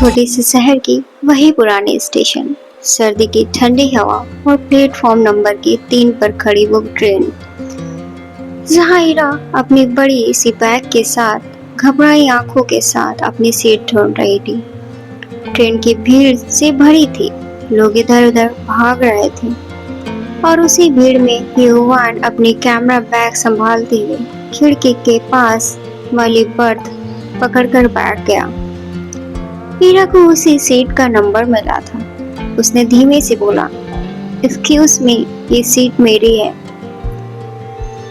छोटे से शहर की वही पुरानी स्टेशन, सर्दी की ठंडी हवा और प्लेटफॉर्म नंबर की 3 पर खड़ी वो ट्रेन, जहां ईरा अपनी बड़ी सी बैग के साथ घबराई आंखों के साथ अपनी सीट ढूंढ रही थी। ट्रेन की भीड़ से भरी थी, लोग इधर उधर भाग रहे थे और उसी भीड़ में युवान अपनी कैमरा बैग संभालते हुए खिड़की के पास वाली बर्थ पकड़कर बैठ गया। हीरा को उसी सीट का नंबर मिला था। उसने धीमे से बोला, एक्सक्यूज मी, ये सीट मेरी है।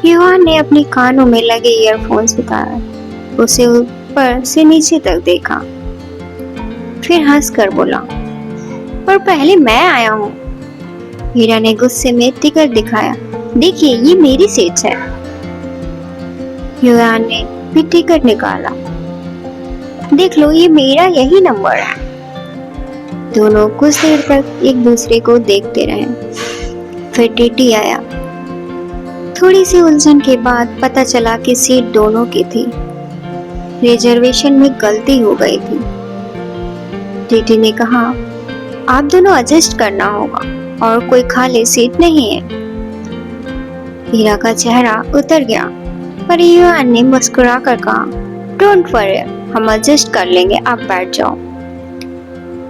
युवान ने अपने कानों में लगे ईयरफोन्स उतारे, उसे ऊपर से नीचे तक देखा, फिर हंसकर बोला, और पहले मैं आया हूँ। हीरा ने गुस्से में टिकट दिखाया, देखिए ये मेरी सीट है। युवान ने भी टिकट निकाला, देख लो ये मेरा यही नंबर है। दोनों कुछ देर तक एक दूसरे को देखते रहे। फिर टीटी आया। थोड़ी सी उलझन के बाद पता चला कि सीट दोनों की थी। रिजर्वेशन में गलती हो गई थी। टीटी ने कहा, आप दोनों एडजस्ट करना होगा और कोई खाली सीट नहीं है। हीरा का चेहरा उतर गया, पर युवान ने मुस्कुरा कर कहा, डोंट वरी, हम एडजस्ट कर लेंगे, आप बैठ जाओ।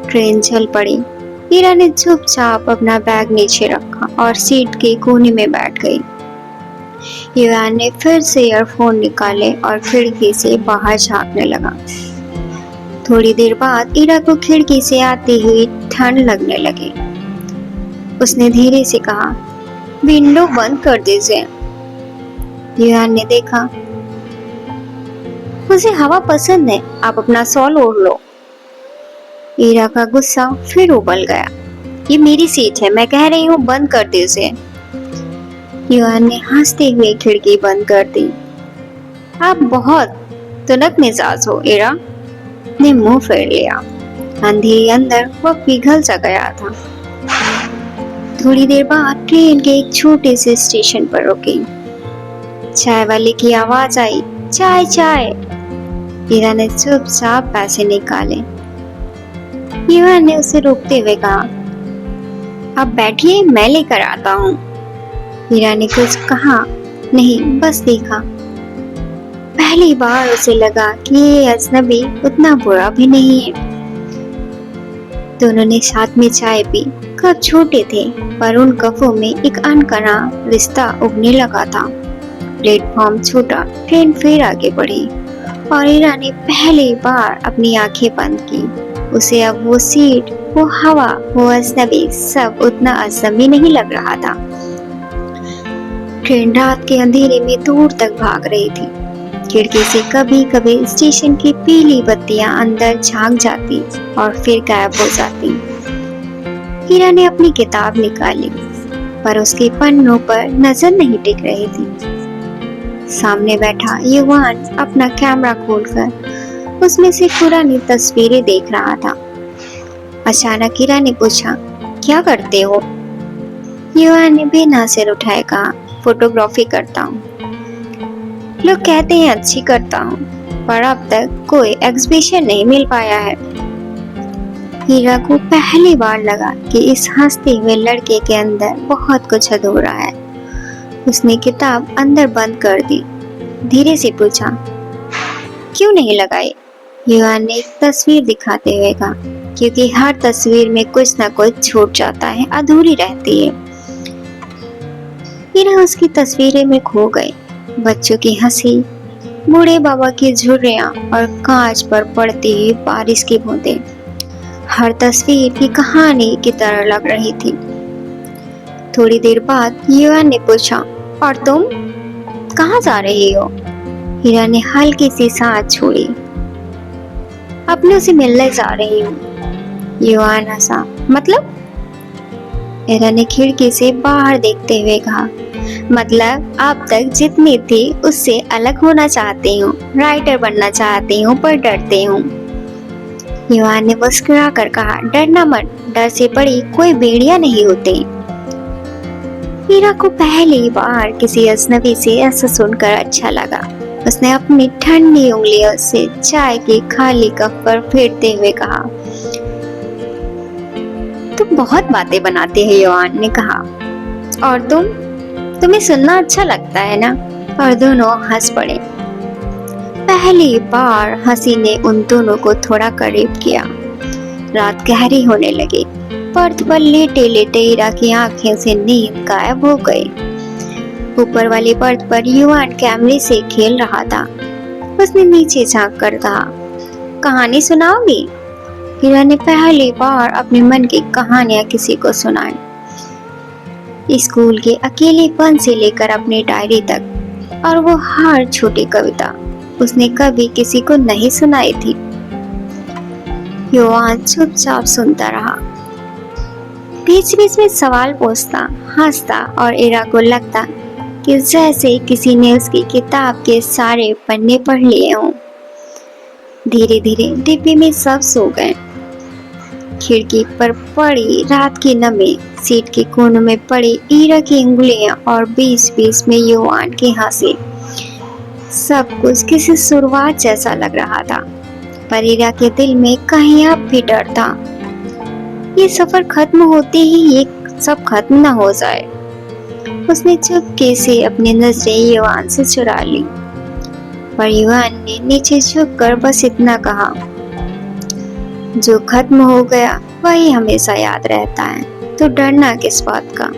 ट्रेन चल पड़ी। हीरा ने चुपचाप अपना बैग नीचे रखा और सीट के कोने में बैठ गई। युवान ने फिर से ईयरफोन निकाले और खिड़की से बाहर झांकने लगा। थोड़ी देर बाद हीरा को खिड़की से आती हुई ठंड लगने लगी। उसने धीरे से कहा, विंडो बंद कर दीजिए। युवान ने देखा, मुझे हवा पसंद है, आप अपना शॉल ओढ़ लो। हीरा का गुस्सा फिर उबल गया, ये मेरी सीट है, मैं कह रही हूँ बंद कर दीजिए। युवान ने हंसते हुए खिड़की बंद कर दी। आप बहुत तुनक मिजाज हो, हीरा ने मुंह फेर लिया। अंधेरे अंदर वह पिघल सा गया था। थोड़ी देर बाद ट्रेन के एक छोटे से स्टेशन पर रुकी। चाय वाले की आवाज आई, चाय चाय। हीरा ने चुपचाप पैसे निकाले। युवान ने उसे रोकते हुए कहा, आप बैठिए, मैं लेकर आता हूँ। हीरा ने कुछ कहा नहीं, बस देखा। पहली बार उसे लगा कि ये अजनबी उतना बुरा भी नहीं है। दोनों ने साथ में चाय पी। कप छोटे थे, पर उन कपों में एक अनकना रिश्ता उगने लगा था। प्लेटफॉर्म छोटा, ट्रेन फिर आगे बढ़ी और हीरा ने पहली बार अपनी आंखें बंद की। उसे अब वो सीट, वो हवा, वो अजनबी सब उतना अजनबी नहीं लग रहा था। ट्रेन रात के अंधेरे में दूर तक भाग रही थी। खिड़की से कभी कभी स्टेशन की पीली बत्तियां अंदर झांक जाती और फिर गायब हो जाती। हीरा ने अपनी किताब निकाली, पर उसके पन्नों पर नजर नहीं टिक रही थी। सामने बैठा युवान अपना कैमरा खोलकर उसमें से पुरानी तस्वीरें देख रहा था। अचानक हीरा ने पूछा, क्या करते हो? युवान ने बिना सिर उठाए कहा, फोटोग्राफी करता हूँ। लोग कहते हैं अच्छी करता हूँ, पर अब तक कोई एग्जीबिशन नहीं मिल पाया है। हीरा को पहली बार लगा कि इस हंसते हुए लड़के के अंदर बहुत कुछ अधूरा है। उसने किताब अंदर बंद कर दी। धीरे से पूछा, क्यों नहीं लगाई? युवान ने एक तस्वीर दिखाते हुए कहा, क्योंकि हर तस्वीर में कुछ ना कुछ छूट जाता है, अधूरी रहती है। हीरा उसकी तस्वीरें में खो गए। बच्चों की हंसी, बूढ़े बाबा की झुर्रियां और कांच पर पड़ती हुई बारिश की बूंदें हर तस्वीर की कहानी की तरह लग रही थी। थोड़ी देर बाद युवान ने पूछा, और तुम कहाँ जा रही हो? हीरा ने हल्की सी सांस छोड़ी। अपनों से मिलने जा रही हूँ। युवान हंसा, मतलब? हीरा ने खिड़की से बाहर देखते हुए कहा, मतलब आप तक जितनी थी उससे अलग होना चाहती हूँ, राइटर बनना चाहती हूँ, पर डरती हूँ। युवान ने मुस्कुरा कर कहा, डरना मत, डर से बड़ी कोई बेड़ियां नहीं होती। हीरा को पहली बार किसी अजनबी से ऐसा सुनकर अच्छा लगा। उसने अपनी ठंडी उंगलियों से चाय के खाली कप पर फेरते हुए कहा, बहुत बातें बनाते हैं, योआन ने कहा। और तुम्हें सुनना अच्छा लगता है ना? और दोनों हंस पड़े। पहली बार हंसी ने उन दोनों को थोड़ा करीब किया। रात गहरी होने लगी। बर्थ पर लेटे लेटे इरा की आंखें से नींद गायब हो गई। ऊपर वाली बर्थ पर युवान कैमरे से खेल रहा था। उसने नीचे झांक कर कहा, कहानी सुनाओगी? इरा ने पहली बार अपने मन की कहानियां किसी को सुनाई। स्कूल के अकेलेपन से लेकर अपनी डायरी तक, और वो हर छोटी कविता उसने कभी किसी को नहीं सुनाई थी। योआन चुपचाप सुनता रहा। बीच बीच में सवाल पूछता, हंसता और इरा को लगता कि जैसे किसी ने उसकी किताब के सारे पन्ने पढ़ लिए हों। धीरे धीरे डिब्बे में सब सो गए। खिड़की पर पड़ी रात की नमी, सीट के कोनों में पड़ी इरा की उंगलियां और बीच बीच में योआन की हंसी, सब कुछ किसी शुरुआत जैसा लग रहा था। पर इरा के दिल में कहीं अब भी डर था। ये सफर खत्म होते ही ये सब खत्म न हो जाए। उसने चुपके से अपनी नजरें युवान से चुरा ली। पर युवान ने नीचे झुककर बस इतना कहा, जो खत्म हो गया वही हमेशा याद रहता है, तो डरना किस बात का।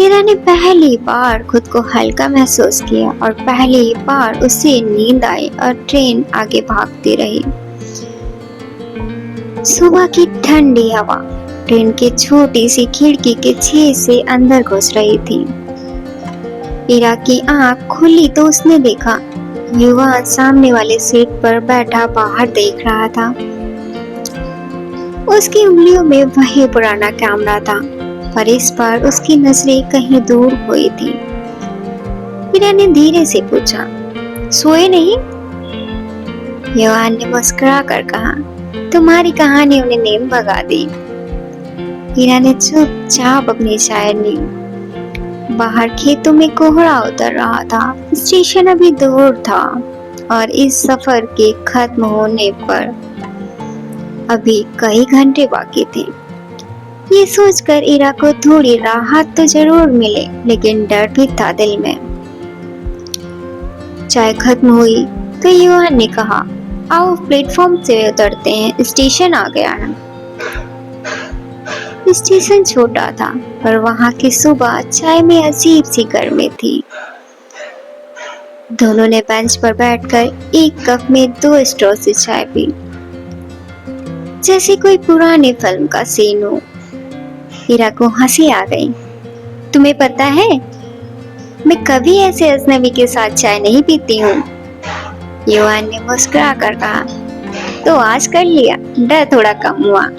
इरा ने पहली बार खुद को हल्का महसूस किया और पहली बार उसे नींद आई और ट्रेन आगे भागती रही। सुबह की ठंडी हवा ट्रेन की छोटी सी खिड़की के छेद से अंदर घुस रही थी। इरा की आंख खुली तो उसने देखा युवान सामने वाले सीट पर बैठा बाहर देख रहा था। उसकी उंगलियों में वही पुराना कैमरा था, पर इस बार उसकी नजरें कहीं दूर हुई थी। इरा ने धीरे से पूछा, सोए नहीं? युवान ने मुस्कुरा कर कहा, तुम्हारी कहानी उन्हें नींद भगा दी। इरा ने चुपचाप अपनी शायर ली। बाहर खेतों में कोहरा उतर रहा था। स्टेशन अभी दूर था और इस सफर के खत्म होने पर अभी कई घंटे बाकी थे। ये सोचकर इरा को थोड़ी राहत तो जरूर मिले, लेकिन डर भी था दिल में। चाय खत्म हुई तो युवान ने कहा, आओ प्लेटफॉर्म से उतरते हैं, स्टेशन आ गया है। स्टेशन छोटा था, पर वहां की सुबह चाय में अजीब सी गर्मी थी। दोनों ने बेंच पर बैठकर एक कप में 2 स्ट्रॉ से चाय पी, जैसे कोई पुरानी फिल्म का सीन हो। इरा को हंसी आ गई। तुम्हें पता है, मैं कभी ऐसे अजनबी के साथ चाय नहीं पीती हूँ। युवान ने मुस्कुरा कर कहा, तो आज कर लिया, डर थोड़ा कम हुआ।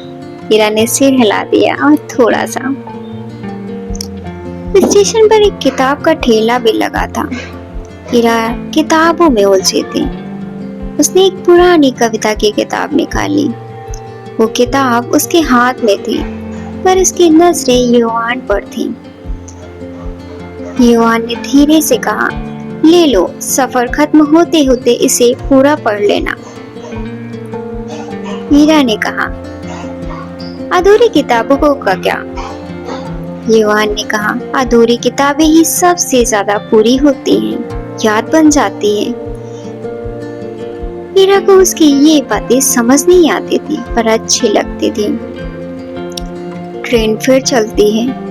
इरा ने सिर हिला दिया और थोड़ा सा। स्टेशन पर एक किताब का ठेला भी लगा था। इरा किताबों में उलझी थी। उसने एक पुरानी कविता की किताब निकाली। वो किताब उसके हाथ में थी, पर उसकी नजरें युवान पर थी। युवान ने धीरे से कहा, ले लो, सफर खत्म होते होते इसे पूरा पढ़ लेना। मीरा ने कहा, अधूरी किताबों को का क्या? युवान ने कहा, अधूरी किताबें ही सबसे ज्यादा पूरी होती हैं, याद बन जाती हैं। मीरा को उसकी ये बातें समझ नहीं आती थी, पर अच्छी लगती थी। ट्रेन फिर चलती है।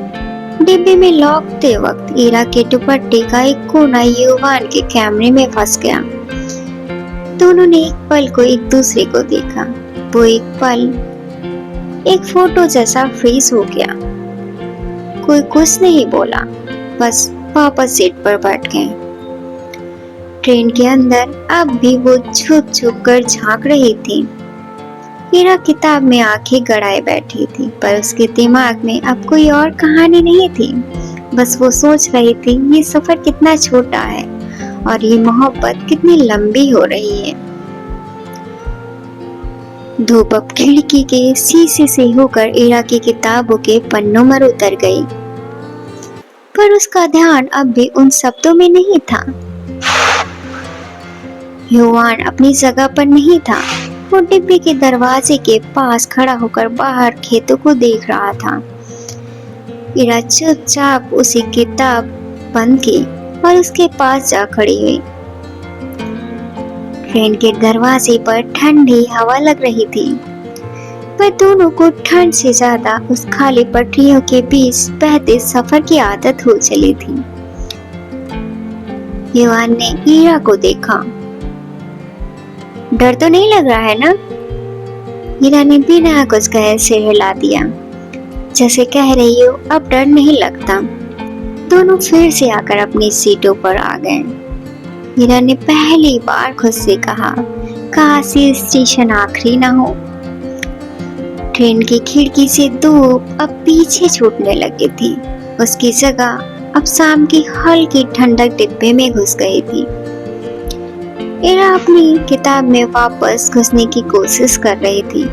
डिब्बे में लौटते वक्त ईरा के दुपट्टे का एक कोना युवान के कैमरे में फंस गया। दोनों ने एक पल को एक दूसरे को देखा। वो एक पल एक फोटो जैसा फ्रीज हो गया। कोई कुछ नहीं बोला, बस वापस सीट पर बैठ गए। ट्रेन के अंदर अब भी वो छुप छुप कर झांक रही थी। हीरा किताब में आंखें गड़ाए बैठी थी, पर उसके दिमाग में अब कोई और कहानी नहीं थी। बस वो सोच रही थी, ये सफर कितना छोटा है और ये मोहब्बत कितनी लंबी हो रही है। धूप अब खिड़की के शीशे से होकर ईरा की किताबों के पन्नों पर उतर गई, पर उसका ध्यान अब भी उन शब्दों में नहीं था। युवान अपनी जगह पर नहीं था। वो डिब्बे के दरवाजे के पास खड़ा होकर बाहर खेतों को देख रहा था। ईरा चुपचाप उसी किताब बंद की और उसके पास जा खड़ी हुई। ट्रेन के दरवाजे पर ठंडी हवा लग रही थी, पर दोनों को ठंड से ज्यादा उस खाली पटरियों के बीच बहते सफर की आदत हो चली थी। युवान ने ईरा को देखा। डर तो नहीं लग रहा है ना? ईरा ने बिना कुछ कहे सिर हिला दिया, जैसे कह रही हो अब डर नहीं लगता। दोनों फिर से आकर अपनी सीटों पर आ गए। ईरा ने पहली बार खुद से कहा, काश ये स्टेशन आखिरी ना हो। ट्रेन की खिड़की से धूप अब पीछे छूटने लगी थी। उसकी जगह अब शाम की हल्की ठंडक डिब्बे में घुस गई थी। ईरा अपनी किताब में वापस घुसने की कोशिश कर रही थी,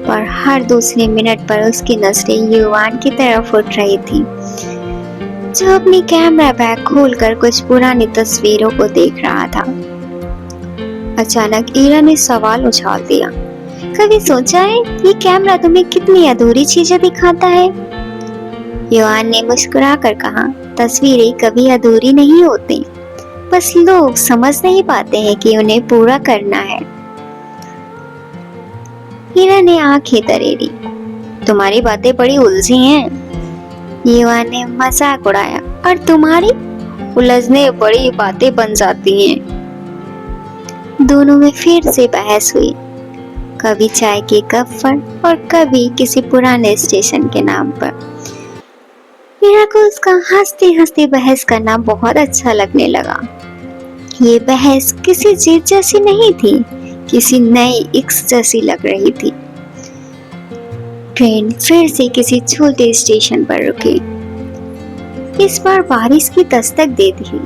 पर हर दूसरे मिनट पर उसकी नजरें युवान की तरफ उठ रही थी, जो अपनी कैमरा बैग खोलकर कुछ पुरानी तस्वीरों को देख रहा था। अचानक ईरा ने सवाल उछाल दिया, कभी सोचा है ये कैमरा तुम्हें कितनी अधूरी चीजें दिखाता है? युवान ने मुस्कुराकर कहा, तस्वीरें कभी अधूरी नहीं होती, बस लोग समझ नहीं पाते हैं कि उन्हें पूरा करना है। ईरा ने आंखें तरेरी, तुम्हारी बातें बड़ी उलझी हैं। युवान ने मजाक उड़ाया, और तुम्हारी? उलझने बड़ी बातें बन जाती हैं। दोनों में फिर से बहस हुई, कभी चाय के कप पर और कभी किसी पुराने स्टेशन के नाम पर। ईरा को उसका हंसते हंसते बहस करना बहुत अच्छा लगने लगा। ये बहस किसी जीत जैसी नहीं थी, किसी नई इश्क जैसी लग रही थी। ट्रेन फिर से किसी छोटे स्टेशन पर रुकी। इस बार बारिश की दस्तक दे दी।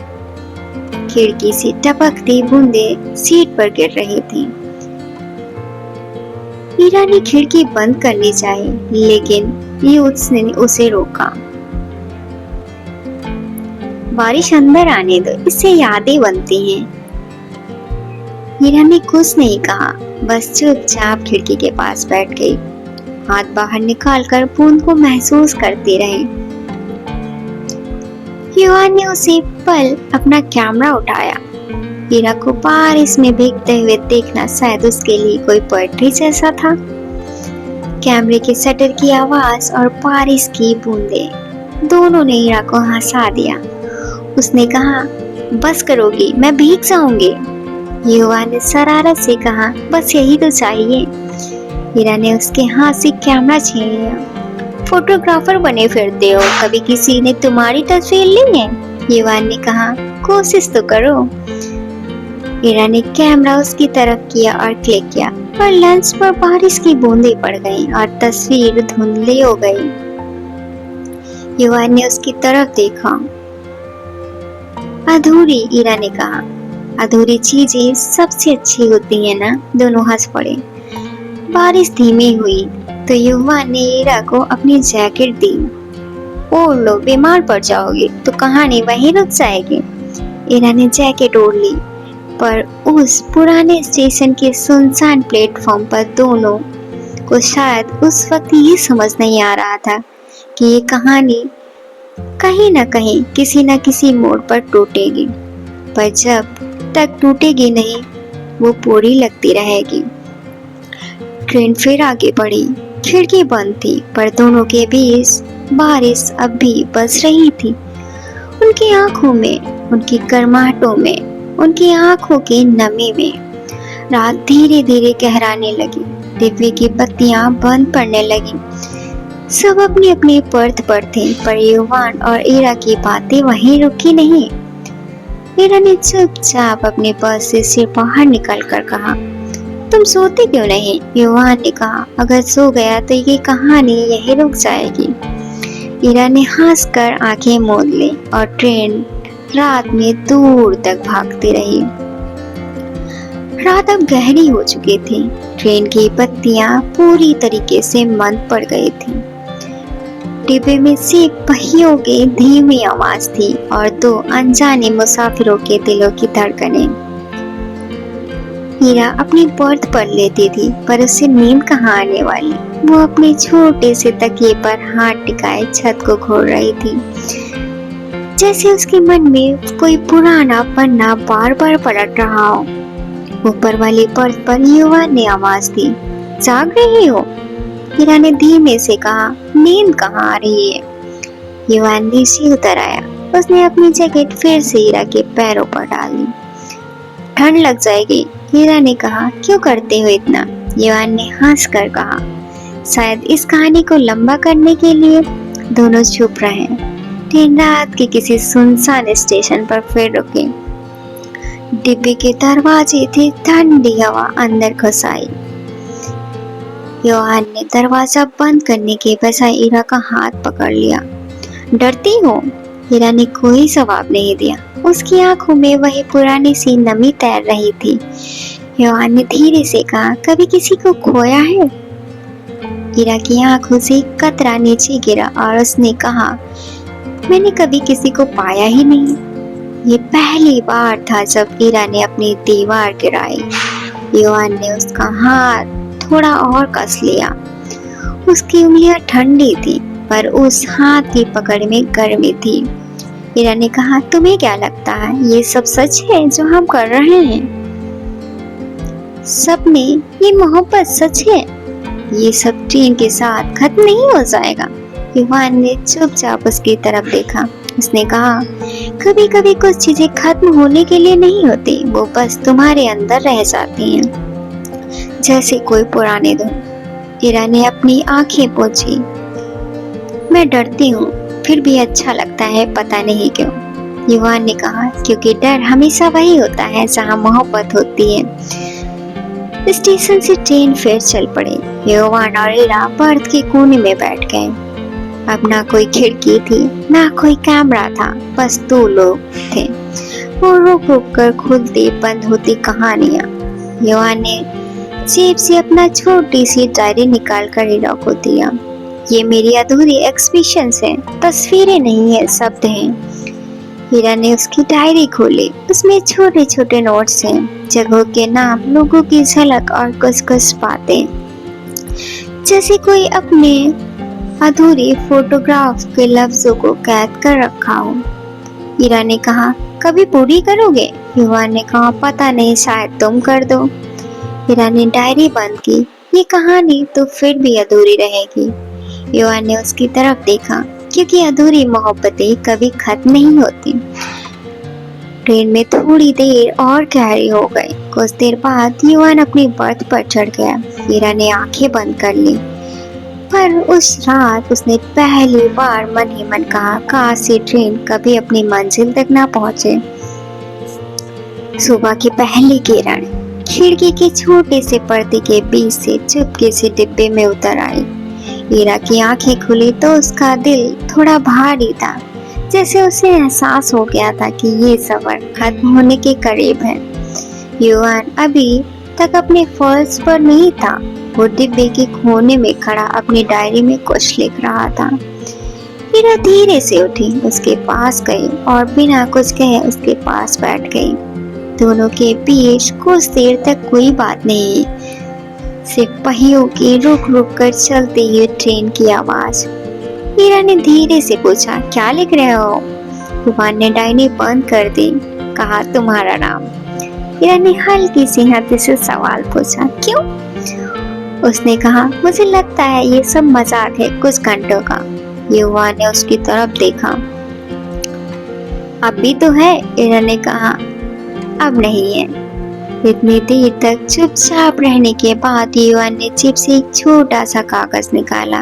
खिड़की से टपकती बूंदें सीट पर गिर रही थी। ईरा ने खिड़की बंद करनी चाहिए, लेकिन यूथ ने उसे रोका। बारिश अंदर आने दो, इससे यादें बनती हैं। ईरा ने कुछ नहीं कहा, बस चुपचाप खिड़की के पास बैठ गई, हाथ बाहर निकालकर बूंद को महसूस करती रही। युवान ने उसी पल अपना कैमरा उठाया। ईरा को बारिश में भीगते हुए देखना शायद उसके लिए कोई पोएट्री जैसा था। कैमरे के शटर की आवाज और बारिश की बूंदें दोनों ने ईरा को हंसा दिया। उसने कहा, बस करोगी, मैं भीग जाऊंगी। युवा ने शरारत से कहा, बस यही तो चाहिए। ईरा ने उसके हाथ से कैमरा छीन लिया। फोटोग्राफर बने फिरते हो, कभी किसी ने तुम्हारी तस्वीर ली है? युवा ने कहा, कोशिश तो करो। ईरा ने कैमरा उसकी तरफ किया और क्लिक किया, पर लेंस पर बारिश की बूंदें पड़ गईं और तस्वीर धुंधली हो गई। युवा ने उसकी तरफ देखा। अधूरी, ईरा ने कहा, अधूरी चीजें सबसे अच्छी होती है ना। दोनों हंस पड़े। बारिश धीमी हुई तो युवा ने ईरा को अपनी जैकेट दी। ओढ़ लो, बीमार पड़ जाओगे तो कहानी वहीं रुक जाएगी। ईरा ने जैकेट ओढ़ ली, पर उस पुराने स्टेशन के सुनसान प्लेटफॉर्म पर दोनों को शायद उस वक्त ये समझ नहीं आ रहा था कि ये कहानी कहीं न कहीं किसी न किसी मोड़ पर टूटेगी, पर जब तक टूटेगी नहीं वो पूरी लगती रहेगी। ट्रेन फिर आगे बढ़ी। खिड़की बंद थी, पर दोनों के बीच बारिश अब भी बरस रही थी। उनकी आंखों में, उनकी गर्माहटों में, उनकी आंखों की नमी में रात धीरे धीरे गहराने लगी। डिब्बे की बत्तियां बंद पड़ने लगी। सब अपनी अपनी पर्थ पर थे, पर युवान और ईरा की बातें वहीं रुकी नहीं। ईरा ने चुपचाप अपने पर्स से सिर बाहर निकाल कर कहा, तुम सोते क्यों नहीं? युवान ने कहा, अगर सो गया तो ये कहानी यहीं रुक जाएगी। ईरा ने हंसकर आंखें मूंद ली और ट्रेन रात में दूर तक भागती रही। रात अब गहरी हो चुकी थी। ट्रेन की बत्तियां पूरी तरीके से मंद पड़ गई थी। डिब्बे में सिर्फ पहियों की धीमी आवाज थी और दो अनजाने मुसाफिरों के दिलों की धड़कनें। हीरा अपनी बर्थ पर लेती थी, पर उसे नींद कहाँ आने वाली। वो अपने छोटे से तकिए पर हाथ टिकाए छत को घोर रही थी, जैसे उसके मन में कोई पुराना पन्ना बार बार पलट रहा हो। ऊपर वाली बर्थ पर युवान ने आवाज दी, जाग रही हो? हीरा ने धीमे से कहा, नींद कहाँ आ रही है। युवान नीचे उतर आया। उसने अपनी जैकेट फिर से हीरा के पैरों पर डाल दी। ठंड लग जाएगी, हीरा ने कहा, क्यों करते हो इतना? युवान ने हंस कर कहा, शायद इस कहानी को लंबा करने के लिए। दोनों चुप रहे। ट्रेन रात के किसी सुनसान स्टेशन पर फिर रुके। डिब्बे के दरवाजे थे, ठंडी हवा अंदर घुस आई। युवान ने दरवाजा बंद करने के बजाय हीरा का हाथ पकड़ लिया। डरती हो? हीरा ने कोई जवाब नहीं दिया। उसकी आंखों में वही पुरानी सी नमी तैर रही थी। युवान ने धीरे से कहा, कभी किसी को खोया है? हीरा की आंखों से कतरा नीचे गिरा और उसने कहा, मैंने कभी किसी को पाया ही नहीं। ये पहली बार था जब हीरा ने अपनी दीवार गिराई। युवान ने उसका हाथ थोड़ा और कस लिया। उसकी उंगलियां ठंडी थी, पर उस हाथ की पकड़ में गर्मी थी। हीरा ने कहा, तुम्हें क्या लगता है ये सब सच है जो हम कर रहे हैं? सपने, ये मोहब्बत सच है। ये सब ट्रेन के साथ खत्म नहीं हो जाएगा। युवान ने चुपचाप उसकी तरफ देखा। उसने कहा, कभी कभी कुछ चीजें खत्म होने के लिए नहीं होती, वो बस तुम्हारे अंदर रह जाती हैं, जैसे कोई पुराने धुन। हीरा ने अपनी आंखें पोंछी। मैं डरती हूँ, फिर भी अच्छा लगता है, पता नहीं क्यों। युवान ने कहा, क्योंकि डर हमेशा वही होता है जहाँ मोहब्बत होती है। स्टेशन से ट्रेन फिर चल पड़ी। युवान और हीरा बर्थ के कोने में बैठ गए। अब ना कोई खिड़की थी, ना कोई कैमरा था, बस दो लोग थे। वो रुक रुक कर खुलती बंद होती कहानियां। युवान ने जेब से अपना छोटी सी डायरी निकाल कर हीरा को दिया। ये मेरी अधूरी एक्सप्रेशंस हैं, तस्वीरें नहीं है, शब्द हैं। हीरा ने उसकी डायरी खोली। उसमें छोटे छोटे नोट्स हैं, जगहों के नाम, लोगों की झलक और कुछ कुछ बातें, जैसे कोई अपने अधूरी फोटोग्राफ के लफ्जों को कैद कर रखा हो। हीरा ने कहा, कभी पूरी करोगे? युवान ने कहा, पता नहीं, शायद तुम कर दो। हीरा ने डायरी बंद की। ये कहानी तो फिर भी अधूरी रहेगी। युवान ने उसकी तरफ देखा, क्योंकि अधूरी मोहब्बतें कभी खत्म नहीं होती। ट्रेन में थोड़ी देर और गहरी हो गई। कुछ देर बाद युवान अपनी बर्थ पर चढ़ गया। हीरा ने आंखें बंद कर ली। पर उस रात उसने पहली बार मन ही मन कहा, काश ये ट्रेन कभी अपनी मंजिल तक ना पहुंचे। सुबह की पहली किरण खिड़की के छोटे से पर्दे के बीच से चुपके से डिब्बे में उतर आई। हीरा की आंखें खुली तो उसका दिल थोड़ा भारी था, जैसे उसे एहसास हो गया था कि ये सफर खत्म होने के करीब है। युवान अभी तक अपने फर्श पर नहीं था। वो डिब्बे के कोने में खड़ा अपनी डायरी में कुछ लिख रहा था। हीरा धीरे से उठी, उसके पास गई और बिना कुछ कहे उसके पास बैठ गई। दोनों के बीच कुछ देर तक कोई बात नहीं, सिर्फ पहियों की रुक रुक कर चलती हुई ट्रेन की आवाज। हीरा ने धीरे से पूछा, क्या लिख रहे हो? युवान ने डायरी बंद कर दी। कहा, तुम्हारा नाम। हीरा ने हल्की सी हंसी से सवाल पूछा, क्यों? उसने कहा, मुझे लगता है ये सब मजाक है, कुछ घंटों का। युवान ने उसकी तरफ देखा। अब भी तो है, हीरा ने कहा। अब नहीं है। इतनी देर तक चुपचाप रहने के बाद युवान ने जेब से एक छोटा सा कागज निकाला।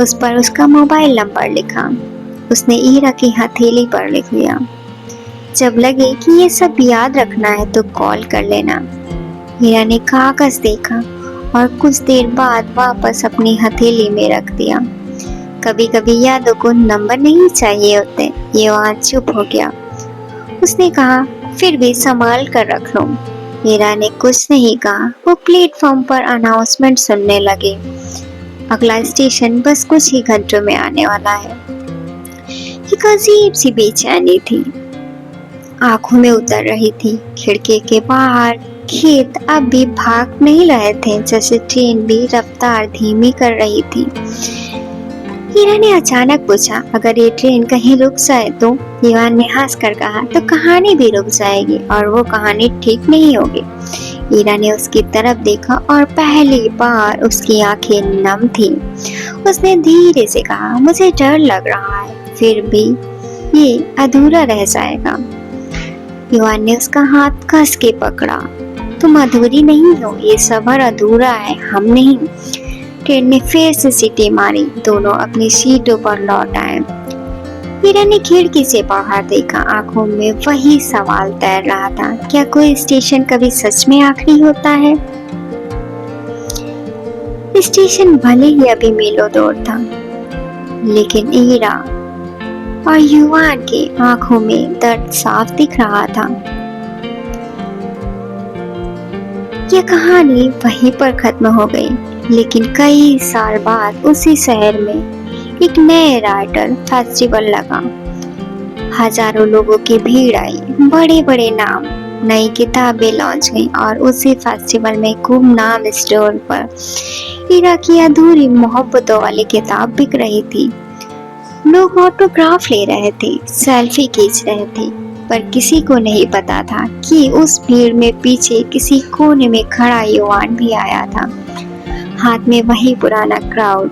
उस पर उसका मोबाइल नंबर लिखा। उसने हीरा की हथेली पर लिख लिया। जब लगे कि ये सब याद रखना है तो कॉल कर लेना। हीरा ने कागज देखा और कुछ देर बाद वापस अपनी हथेली में रख दिया। कभी कभी यादों को नंबर नहीं चाहिए होते। युवान चुप हो गया। उसने कहा, फिर भी संभाल कर रख लो। हीरा ने कुछ नहीं कहा। वो प्लेटफॉर्म पर अनाउंसमेंट सुनने लगे। अगला स्टेशन बस कुछ ही घंटों में आने वाला है। एक अजीब सी बेचैनी थी, आंखों में उतर रही थी। खिड़की के बाहर खेत अब भी भाग नहीं रहे थे, जैसे ट्रेन भी रफ्तार धीमी कर रही थी। हीरा ने अचानक पूछा, अगर ये ट्रेन कहीं रुक जाए तो? ईवान ने हंसकर कहा, तो कहानी भी रुक जाएगी और वो कहानी ठीक नहीं होगी। हीरा ने उसकी तरफ देखा और पहली बार उसकी आंखें नम थीं। उसने धीरे से कहा, मुझे डर लग रहा है, फिर भी ये अधूरा रह जाएगा। ईवान ने उसका हाथ कस के पकड़ा। तुम अधूरी नहीं हो, ये सफर अधूरा है, हम नहीं। ट्रेन ने फिर से सीटी मारी। दोनों अपनी सीटों पर लौट आए। हीरा ने खिड़की से बाहर देखा। आंखों में वही सवाल तैर रहा था, क्या कोई स्टेशन कभी सच में आखिरी होता है? स्टेशन भले ही अभी मीलों दूर था, लेकिन हीरा और युवान की आंखों में दर्द साफ दिख रहा था। यह कहानी वहीं पर खत्म हो गई, लेकिन कई साल बाद उसी शहर में एक नए राइटर फेस्टिवल लगा। हजारों लोगों की भीड़ आई, बड़े बड़े नाम, नई किताबें लॉन्च हुई और उसी फेस्टिवल में गुमनाम स्टोर पर हीरा की अधूरी मोहब्बतों वाली किताब बिक रही थी। लोग ऑटोग्राफ ले रहे थे, सेल्फी खींच रहे थे, पर किसी को नहीं पता था कि उस भीड़ में पीछे किसी कोने में खड़ा युवान भी आया था। हाथ में वही पुराना क्राउड,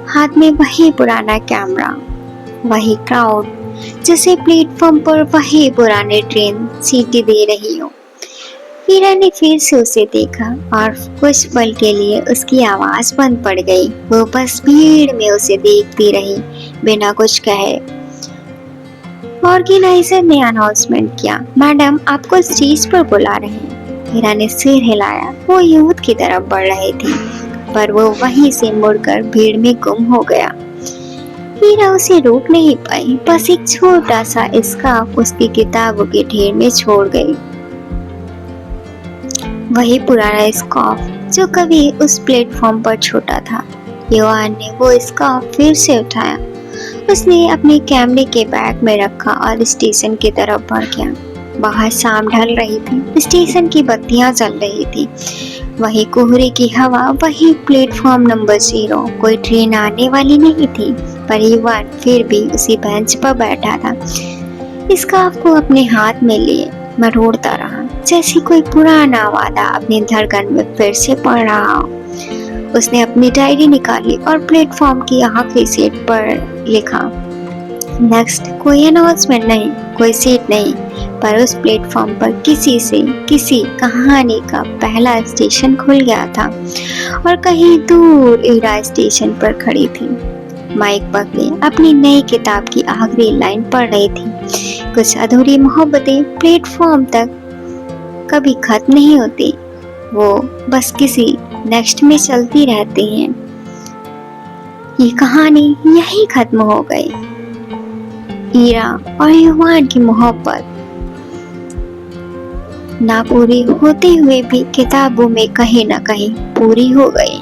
हाथ में वही पुराना कैमरा, वही क्राउड, जैसे प्लेटफॉर्म पर वही पुराने ट्रेन सीटी दे रही हो। हीरा ने फिर से उसे देखा और कुछ पल के लिए उसकी आवाज बंद पड़ गई। वो बस भीड़ में उसे देखती रही, बिना कुछ कहे। ऑर्गेनाइजर ने अनाउंसमेंट किया, मैडम आपको स्टेज पर बुला रहे हैं। हीरा ने सिर हिलाया। वो यूथ की तरफ बढ़ रही थी, पर वो वहीं से मुड़कर भीड़ में गुम हो गया। हीरा उसे रोक नहीं पाई, बस एक छोटा सा स्कार्फ उसकी किताबों के ढेर में छोड़ गई। वही पुराना स्कार्फ जो कभी उस प्लेटफॉर्म पर छोटा था। युवान ने वो स्कार्फ फिर से उठाया। उसने अपने कैमरे के बैग में रखा और स्टेशन की तरफ बढ़ गया। बाहर शाम ढल रही थी, स्टेशन की बत्तियां जल रही थी, वही कोहरे की हवा, वही प्लेटफॉर्म नंबर 0। कोई ट्रेन आने वाली नहीं थी, पर युवान फिर भी उसी बेंच पर बैठा था, स्कार्फ को अपने हाथ में लिए मरोड़ता रहा, जैसे कोई पुराना वादा अपनी धड़कन में फिर से पड़ रहा हो। उसने अपनी डायरी निकाली और प्लेटफॉर्म की आखिरी सीट पर लिखा, नेक्स्ट। कोई अनाउंसमेंट नहीं, कोई सीट नहीं, पर उस प्लेटफॉर्म पर किसी से किसी कहानी का पहला स्टेशन खुल गया था। और कहीं दूर हीरा स्टेशन पर खड़ी थी, माइक पकड़े अपनी नई किताब की आखिरी लाइन पढ़ रही थी। कुछ अधूरी मोहब्बतें प्लेटफॉर्म तक कभी खत्म नहीं होती, वो बस किसी नेक्स्ट में चलती रहती हैं। ये कहानी यही खत्म हो गई। हीरा और युवान की मोहब्बत ना पूरी होते हुए भी किताबों में कहीं ना कहीं पूरी हो गई।